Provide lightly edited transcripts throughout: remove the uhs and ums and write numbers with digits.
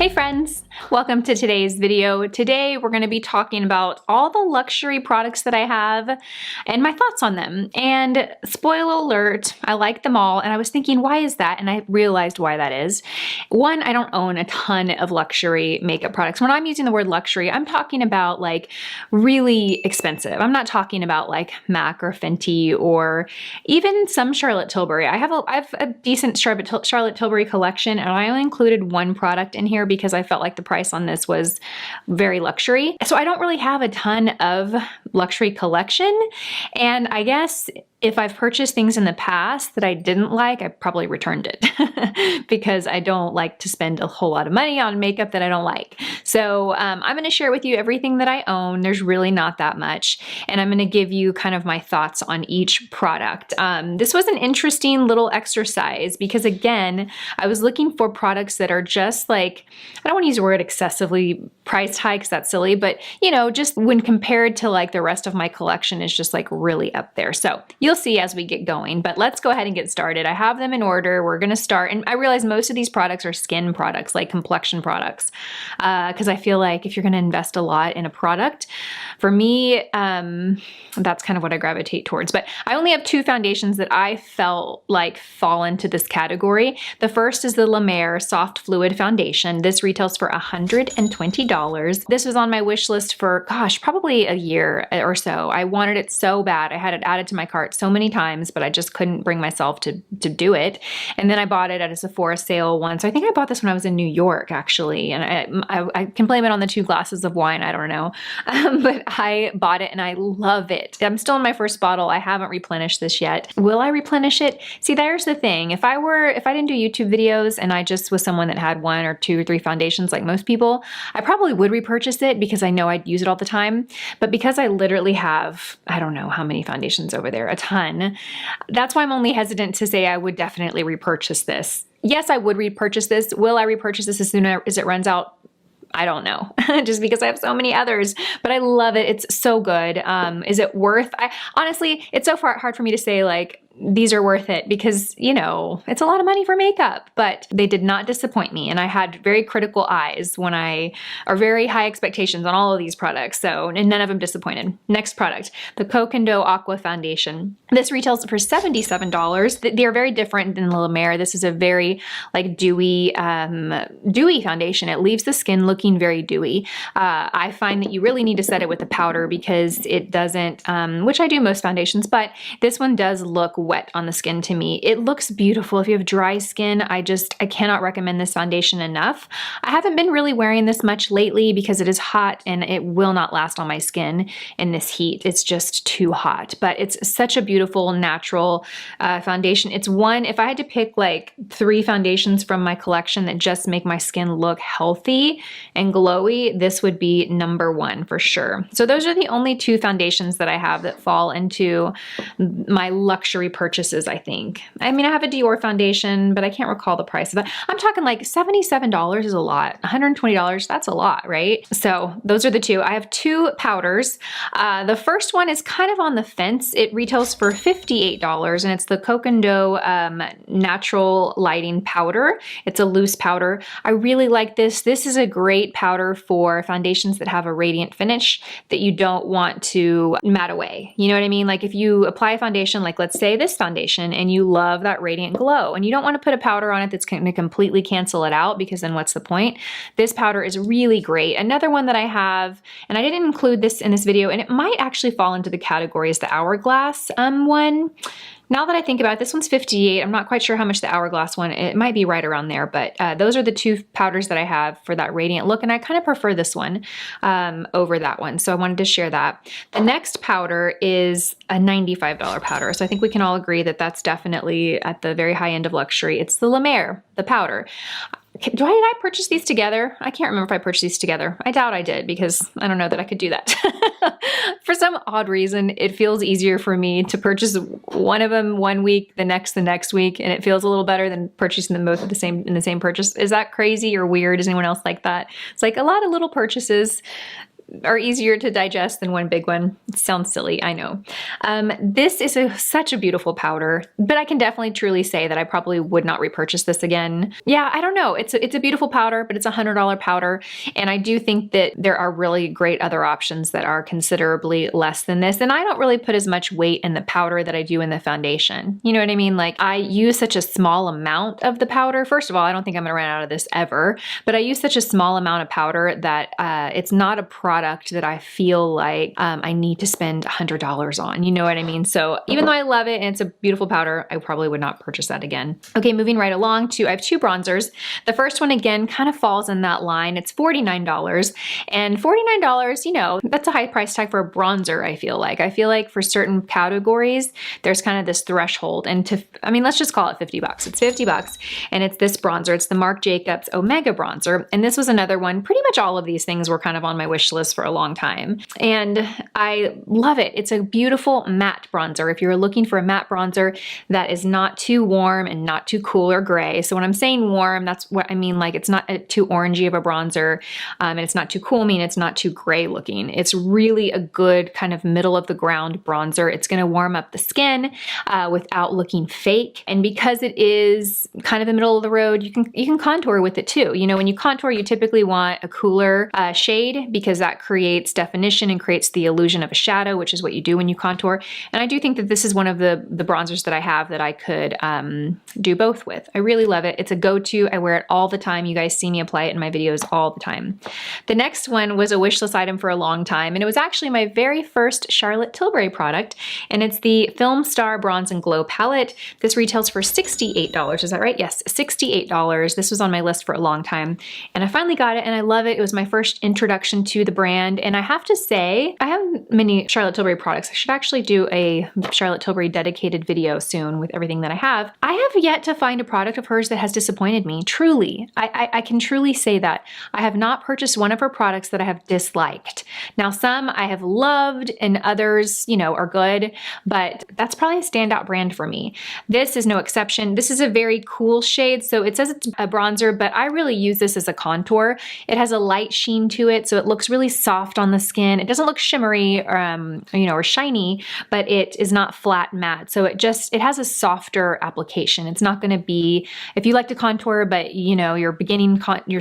Hey friends, welcome to today's video. Today we're going to be talking about all the luxury products that I have and my thoughts on them. And spoiler alert, I like them all, and I was thinking, why is that? And I realized why that is. One, I don't own a ton of luxury makeup products. When I'm using the word luxury, I'm talking about like really expensive. I'm not talking about like MAC or Fenty or even some Charlotte Tilbury. I have a decent Charlotte Tilbury collection, and I only included one product in here because I felt like the price on this was very luxury. So I don't really have a ton of luxury collection. And I guess if I've purchased things in the past that I didn't like, I probably returned it because I don't like to spend a whole lot of money on makeup that I don't like. So I'm going to share with you everything that I own. There's really not that much. And I'm going to give you kind of my thoughts on each product. This was an interesting little exercise because, again, I was looking for products that are just like, I don't want to use the word excessively priced high because that's silly, but you know, just when compared to like the rest of my collection is just like really up there. So you'll see as we get going, but let's go ahead and get started. I have them in order. We're going to start, and I realize most of these products are skin products, like complexion products, because I feel like if you're going to invest a lot in a product, for me, that's kind of what I gravitate towards. But I only have two foundations that I felt like fall into this category. The first is the Mera Soft Fluid Foundation. This retails for $120. This was on my wish list for, gosh, probably a year or so. I wanted it so bad. I had it added to my cart so many times, but I just couldn't bring myself to do it. And then I bought it at a Sephora sale once. I think I bought this when I was in New York, actually. And I can blame it on the 2 glasses of wine. I don't know. But I bought it and I love it. I'm still in my first bottle. I haven't replenished this yet. Will I replenish it? See, there's the thing. If I didn't do YouTube videos and I just was someone that had 1 or 2 or 3 foundations like most people, I probably would repurchase it because I know I'd use it all the time. But because I literally have, I don't know how many foundations over there, a ton, that's why I'm only hesitant to say I would definitely repurchase this. Yes, I would repurchase this. Will I repurchase this as soon as it runs out? I don't know, just because I have so many others, but I love it. It's so good. Is it worth, honestly, it's so hard for me to say like, these are worth it because, you know, it's a lot of money for makeup, but they did not disappoint me. And I had very critical eyes or very high expectations on all of these products. So, and none of them disappointed. Next product, the KOH GEN DO Aqua Foundation. This retails for $77. They are very different than the Mera. This is a very like dewy foundation. It leaves the skin looking very dewy. I find that you really need to set it with a powder because it doesn't, which I do most foundations, but this one does look wet on the skin to me. It looks beautiful. If you have dry skin, I cannot recommend this foundation enough. I haven't been really wearing this much lately because it is hot and it will not last on my skin in this heat. It's just too hot, but it's such a beautiful natural foundation. It's one, if I had to pick like 3 foundations from my collection that just make my skin look healthy and glowy, this would be number 1 for sure. So those are the only 2 foundations that I have that fall into my luxury purchases, I think. I mean, I have a Dior foundation, but I can't recall the price of that. I'm talking like $77 is a lot. $120, that's a lot, right? So those are the 2. I have 2 powders. The first one is kind of on the fence. It retails for $58, and it's the KOH GEN DO Natural Lighting Powder. It's a loose powder. I really like this. This is a great powder for foundations that have a radiant finish that you don't want to matte away. You know what I mean? Like if you apply a foundation, like let's say this foundation, and you love that radiant glow, and you don't want to put a powder on it that's going to completely cancel it out because then what's the point? This powder is really great. Another one that I have, and I didn't include this in this video, and it might actually fall into the category is the Hourglass one. Now that I think about it, this one's $58. I'm not quite sure how much the Hourglass one, it might be right around there, but those are the 2 powders that I have for that radiant look, and I kind of prefer this one over that one, so I wanted to share that. The next powder is a $95 powder, so I think we can all agree that that's definitely at the very high end of luxury. It's the Mera, the powder. Did I purchase these together? I can't remember if I purchased these together. I doubt I did because I don't know that I could do that. For some odd reason, it feels easier for me to purchase one of them one week, the next week, and it feels a little better than purchasing them both in the same purchase. Is that crazy or weird? Is anyone else like that? It's like a lot of little purchases are easier to digest than one big one. It sounds silly, I know. This is such a beautiful powder, but I can definitely truly say that I probably would not repurchase this again. Yeah, I don't know. It's a beautiful powder, but it's a $100 powder. And I do think that there are really great other options that are considerably less than this. And I don't really put as much weight in the powder that I do in the foundation. You know what I mean? Like, I use such a small amount of the powder. First of all, I don't think I'm gonna run out of this ever, but I use such a small amount of powder that it's not a product that I feel like I need to spend $100 on. You know what I mean? So even though I love it and it's a beautiful powder, I probably would not purchase that again. Okay, moving right along to, I have two bronzers. The first one, again, kind of falls in that line. It's $49. And $49, you know, that's a high price tag for a bronzer, I feel like. I feel like for certain categories, there's kind of this threshold. And I mean, let's just call it 50 bucks. It's 50 bucks, and it's this bronzer. It's the Marc Jacobs Omega bronzer. And this was another one. Pretty much all of these things were kind of on my wish list for a long time. And I love it. It's a beautiful matte bronzer. If you're looking for a matte bronzer that is not too warm and not too cool or gray. So when I'm saying warm, that's what I mean. Like, it's not too orangey of a bronzer, and it's not too cool. I mean, it's not too gray looking. It's really a good kind of middle of the ground bronzer. It's going to warm up the skin without looking fake. And because it is kind of the middle of the road, you can contour with it too. You know, when you contour, you typically want a cooler shade because that creates definition and creates the illusion of a shadow, which is what you do when you contour. And I do think that this is one of the bronzers that I have that I could do both with. I really love it. It's a go-to. I wear it all the time. You guys see me apply it in my videos all the time. The next one was a wish list item for a long time, and it was actually my very first Charlotte Tilbury product, and it's the Film Star Bronze and Glow palette. This retails for $68. Is that right? Yes, $68. This was on my list for a long time, and I finally got it, and I love it. It was my first introduction to the brand, and I have to say, I have many Charlotte Tilbury products. I should actually do a Charlotte Tilbury dedicated video soon with everything that I have. I have yet to find a product of hers that has disappointed me, truly. I can truly say that. I have not purchased one of her products that I have disliked. Now, some I have loved and others, you know, are good, but that's probably a standout brand for me. This is no exception. This is a very cool shade. So it says it's a bronzer, but I really use this as a contour. It has a light sheen to it, so it looks really soft on the skin. It doesn't look shimmery or, you know, or shiny, but it is not flat matte. So it has a softer application. It's not gonna be, if you like to contour, but you know, you're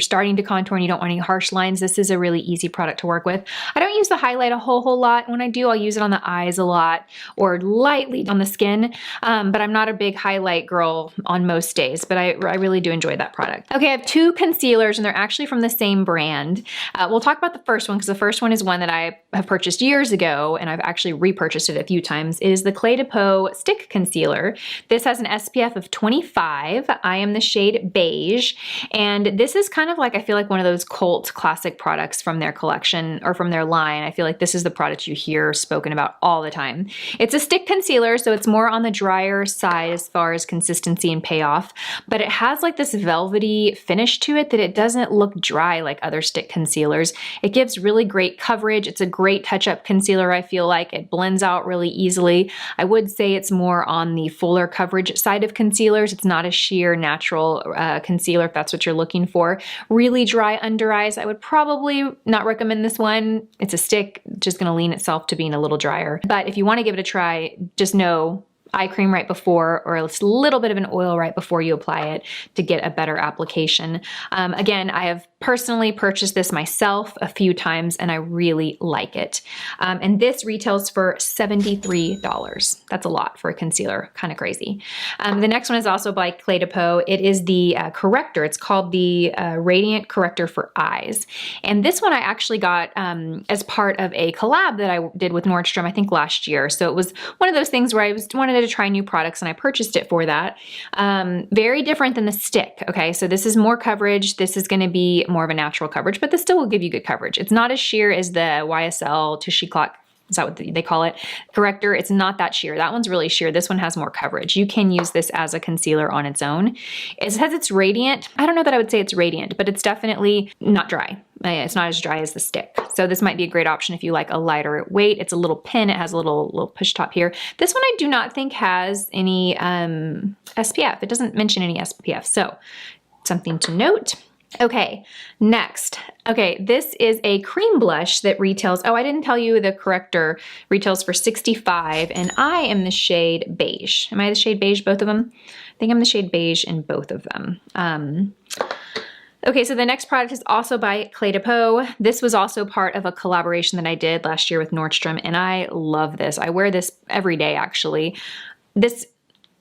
starting to contour and you don't want any harsh lines, this is a really easy product to work with. I don't use the highlight a whole lot. When I do, I'll use it on the eyes a lot or lightly on the skin, but I'm not a big highlight girl on most days, but I really do enjoy that product. Okay, I have two concealers and they're actually from the same brand. We'll talk about the first one because the first one is one that I have purchased years ago and I've actually repurchased it a few times. It is the Clé de Peau Stick Concealer. This has an SPF of 25. I am the shade Beige, and this is kind of like, I feel like one of those cult classic products from their collection or from their line. I feel like this is the product you hear spoken about all the time. It's a stick concealer, so it's more on the drier side as far as consistency and payoff, but it has like this velvety finish to it that it doesn't look dry like other stick concealers. It gives really great coverage. It's a great touch-up concealer, I feel like. It blends out really easily. I would say it's more on the fuller coverage side of concealers. It's not a sheer natural concealer if that's what you're looking for. Really dry under eyes, I would probably not recommend this one. It's a stick, just gonna lean itself to being a little drier. But if you wanna give it a try, just know eye cream right before or a little bit of an oil right before you apply it to get a better application. Again, I have personally purchased this myself a few times and I really like it. And this retails for $73. That's a lot for a concealer, kind of crazy. The next one is also by Clé de Peau. It is the Corrector. It's called the Radiant Corrector for Eyes. And this one I actually got as part of a collab that I did with Nordstrom, I think last year. So it was one of those things where I wanted to try new products and I purchased it for that. Very different than the stick, okay? So this is more coverage. This is gonna be more of a natural coverage, but this still will give you good coverage. It's not as sheer as the YSL Tushy Clock, is that what they call it? Corrector. It's not that sheer. That one's really sheer. This one has more coverage. You can use this as a concealer on its own. It says it's radiant. I don't know that I would say it's radiant, but it's definitely not dry. It's not as dry as the stick. So this might be a great option if you like a lighter weight. It's a little pin. It has a little push top here. This one I do not think has any SPF. It doesn't mention any SPF. So something to note. Okay, next. Okay, this is a cream blush that retails, oh, I didn't tell you the Corrector retails for $65, and I am the shade Beige. Am I the shade Beige, both of them? I think I'm the shade Beige in both of them. Okay, so the next product is also by Clé de Peau. This was also part of a collaboration that I did last year with Nordstrom, and I love this. I wear this every day, actually. This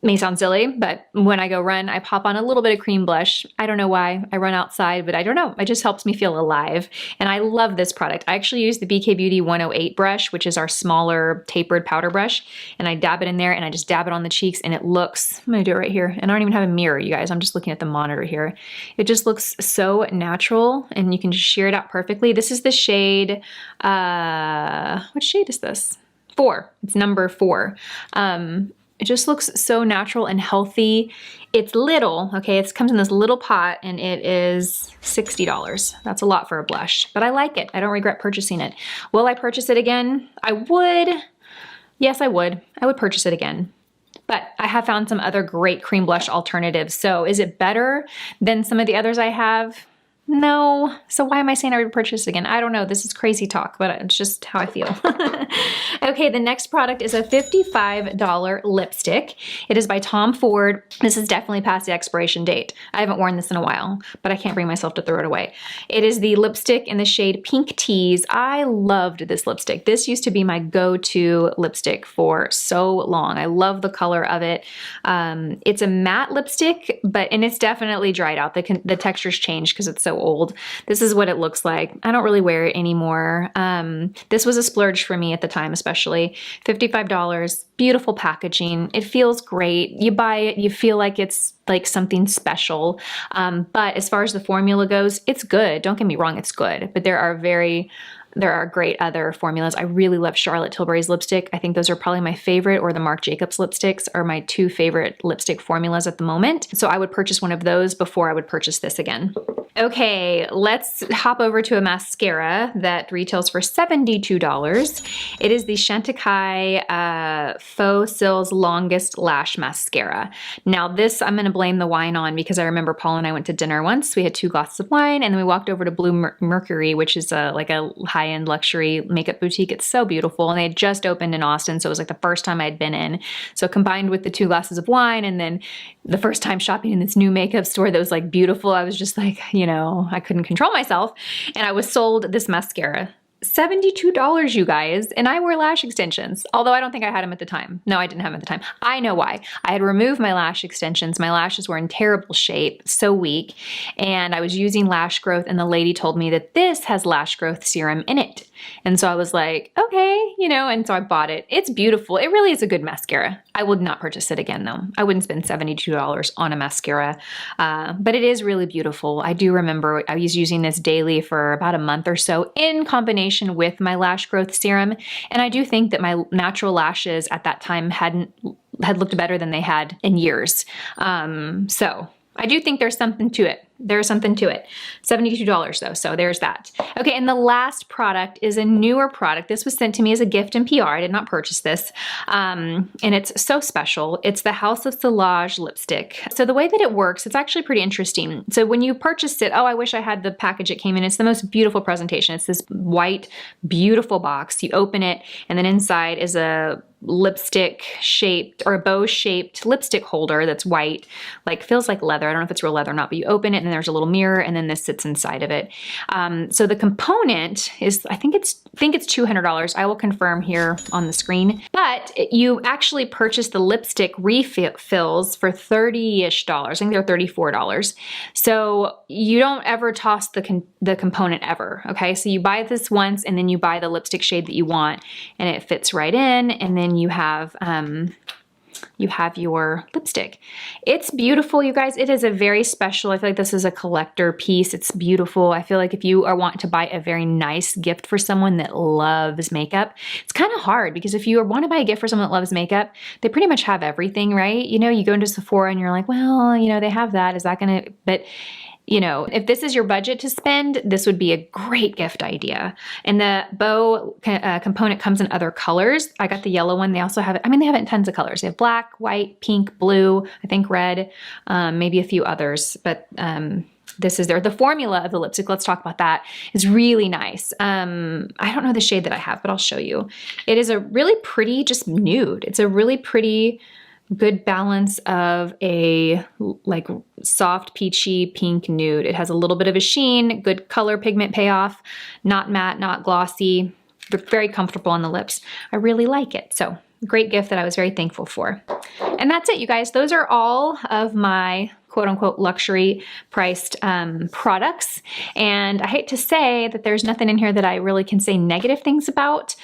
may sound silly, but when I go run, I pop on a little bit of cream blush. I don't know why. I run outside, but I don't know. It just helps me feel alive. And I love this product. I actually use the BK Beauty 108 brush, which is our smaller tapered powder brush. And I dab it in there and I just dab it on the cheeks and it looks, I'm gonna do it right here. And I don't even have a mirror, you guys. I'm just looking at the monitor here. It just looks so natural and you can just sheer it out perfectly. This is the shade, what shade is this? 4. It's number 4. It just looks so natural and healthy. It's little, okay? It comes in this little pot and it is $60. That's a lot for a blush, but I like it. I don't regret purchasing it. Will I purchase it again? I would. Yes, I would. I would purchase it again. But I have found some other great cream blush alternatives. So is it better than some of the others I have? No. So why am I saying I would purchase it again? I don't know. This is crazy talk, but it's just how I feel. Okay, the next product is a $55 lipstick. It is by Tom Ford. This is definitely past the expiration date. I haven't worn this in a while, but I can't bring myself to throw it away. It is the lipstick in the shade Pink Tease. I loved this lipstick. This used to be my go-to lipstick for so long. I love the color of it. It's a matte lipstick, and it's definitely dried out. The texture's changed because it's so old. This is what it looks like. I don't really wear it anymore. This was a splurge for me at the time, especially. $55, beautiful packaging. It feels great. You buy it, you feel like it's like something special. But as far as the formula goes, it's good. Don't get me wrong, it's good. But there are great other formulas. I really love Charlotte Tilbury's lipstick. I think those are probably my favorite, or the Marc Jacobs lipsticks are my 2 favorite lipstick formulas at the moment. So I would purchase one of those before I would purchase this again. Okay, let's hop over to a mascara that retails for $72. It is the Chantecaille Faux Cils Longest Lash Mascara. Now this, I'm gonna blame the wine on because I remember Paul and I went to dinner once. We had 2 glasses of wine and then we walked over to Blue Mercury, which is like a high-end luxury makeup boutique. It's so beautiful. And they had just opened in Austin, so it was like the first time I'd been in. So combined with the 2 glasses of wine and then the first time shopping in this new makeup store that was like beautiful, I was just like, you know, I couldn't control myself. And I was sold this mascara. $72, you guys, and I wear lash extensions, although I don't think I had them at the time. No, I didn't have them at the time. I know why. I had removed my lash extensions. My lashes were in terrible shape, so weak, and I was using lash growth, and the lady told me that this has lash growth serum in it. And so I was like, okay, you know, and so I bought it. It's beautiful. It really is a good mascara. I would not purchase it again though. I wouldn't spend $72 on a mascara, but it is really beautiful. I do remember I was using this daily for about a month or so in combination with my lash growth serum. And I do think that my natural lashes at that time had looked better than they had in years. So I do think there's something to it. There's something to it. $72 though, so there's that. Okay, and the last product is a newer product. This was sent to me as a gift in PR. I did not purchase this, and it's so special. It's the House of SILLAGE lipstick. So the way that it works, it's actually pretty interesting. So when you purchased it, oh, I wish I had the package it came in. It's the most beautiful presentation. It's this white, beautiful box. You open it, and then inside is a lipstick shaped or a bow shaped lipstick holder that's white, like feels like leather. I don't know if it's real leather or not, but you open it and there's a little mirror and then this sits inside of it. So the component is, I think it's $200. I will confirm here on the screen, but you actually purchase the lipstick refills for $30-ish. I think they're $34. So you don't ever toss the component ever. Okay. So you buy this once and then you buy the lipstick shade that you want and it fits right in. And then you have your lipstick. It's beautiful, you guys. It is a very special, I feel like this is a collector piece. It's beautiful. I feel like if you are wanting to buy a very nice gift for someone that loves makeup, it's kind of hard because if you want to buy a gift for someone that loves makeup, they pretty much have everything, right? You know, you go into Sephora and you're like, well, you know, they have that. Is that gonna, but you know, if this is your budget to spend, this would be a great gift idea. And the bow component comes in other colors. I got the yellow one. They also have it, I mean, they have it in tons of colors. They have black, white, pink, blue, I think red, maybe a few others, but this is the formula of the lipstick. Let's talk about that. It's really nice. I don't know the shade that I have, but I'll show you. It is a really pretty, just nude. It's a really pretty, good balance of a like soft peachy pink nude. It has a little bit of a sheen, good color pigment payoff, not matte, not glossy, but very comfortable on the lips. I really like it. So great gift that I was very thankful for. And that's it, you guys. Those are all of my quote unquote luxury priced products. And I hate to say that there's nothing in here that I really can say negative things about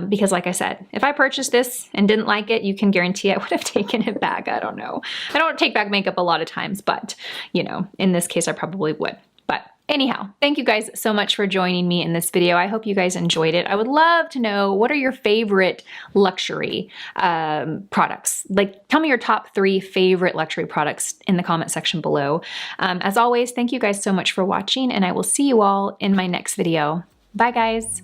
because like I said, if I purchased this and didn't like it, you can guarantee I would have taken it back. I don't know. I don't take back makeup a lot of times, but you know, in this case, I probably would. But anyhow, thank you guys so much for joining me in this video. I hope you guys enjoyed it. I would love to know, what are your favorite luxury products? Like, tell me your top 3 favorite luxury products in the comment section below. As always, thank you guys so much for watching, and I will see you all in my next video. Bye, guys.